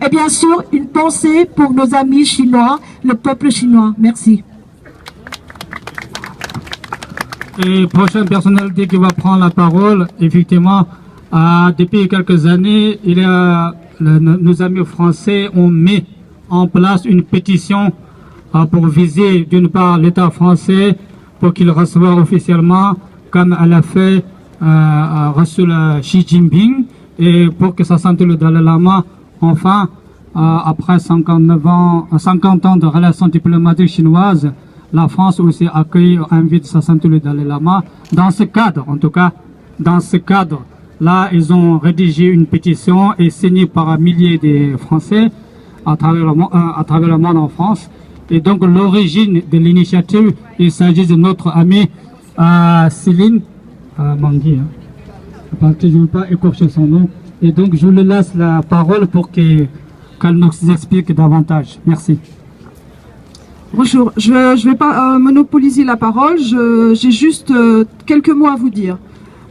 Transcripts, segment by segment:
Et bien sûr, une pensée pour nos amis chinois, le peuple chinois. Merci. Et prochaine personnalité qui va prendre la parole, effectivement, depuis quelques années, nos amis français ont mis en place une pétition pour viser d'une part l'État français pour qu'il reçoive officiellement, comme elle a fait Rasoul Xi Jinping, et pour que sa santé le Dalai Lama, enfin, après 50 ans de relations diplomatiques chinoises, la France aussi accueille, invite sa santé le Dalai Lama. Dans ce cadre, en tout cas, dans ce cadre, là, ils ont rédigé une pétition et signée par milliers de Français à travers le monde en France. Et donc, l'origine de l'initiative, il s'agit de notre amie Céline Mangui. Je ne veux pas écorcher son nom. Et donc, je lui laisse la parole pour qu'elle nous explique davantage. Merci. Bonjour, je ne vais pas monopoliser la parole, j'ai juste quelques mots à vous dire.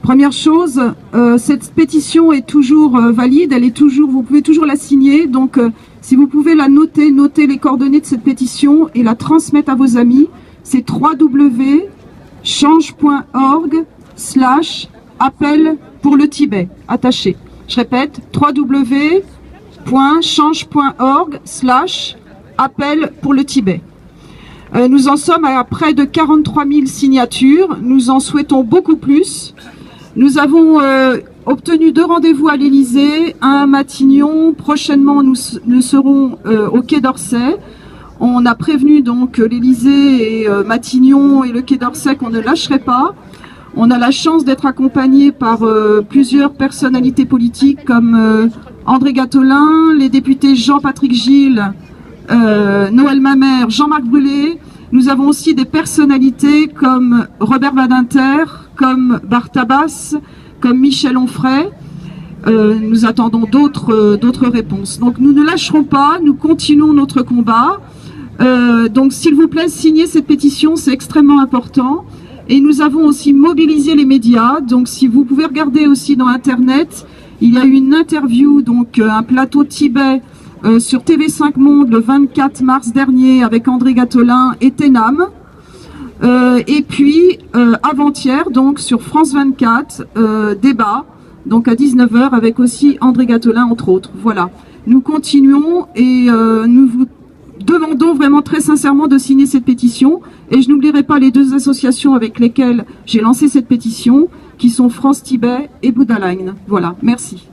Première chose, cette pétition est toujours valide, vous pouvez toujours la signer, donc si vous pouvez la noter les coordonnées de cette pétition et la transmettre à vos amis, c'est www.change.org/appel pour le Tibet, attaché. Je répète, www.change.org/appel pour le Tibet. Nous en sommes à près de 43 000 signatures. Nous en souhaitons beaucoup plus. Nous avons obtenu 2 rendez-vous à l'Élysée, un à Matignon. Prochainement, nous serons au Quai d'Orsay. On a prévenu donc l'Élysée et Matignon et le Quai d'Orsay qu'on ne lâcherait pas. On a la chance d'être accompagné par plusieurs personnalités politiques comme André Gattolin, les députés Jean-Patrick Gilles, Noël Mamère, Jean-Marc Brûlé. Nous avons aussi des personnalités comme Robert Badinter, comme Bart Abbas, comme Michel Onfray. Nous attendons d'autres réponses. Donc nous ne lâcherons pas, nous continuons notre combat. Donc s'il vous plaît, signez cette pétition, c'est extrêmement important. Et nous avons aussi mobilisé les médias. Donc si vous pouvez regarder aussi dans Internet, il y a eu une interview, donc un plateau Tibet sur TV5 Monde le 24 mars dernier avec André Gattolin et Tenam. Et puis avant-hier, donc sur France 24, débat, donc à 19 h avec aussi André Gattolin entre autres. Voilà, nous continuons et nous vous demandons vraiment très sincèrement de signer cette pétition. Et je n'oublierai pas les 2 associations avec lesquelles j'ai lancé cette pétition, qui sont France Tibet et Buddha Line. Voilà, merci.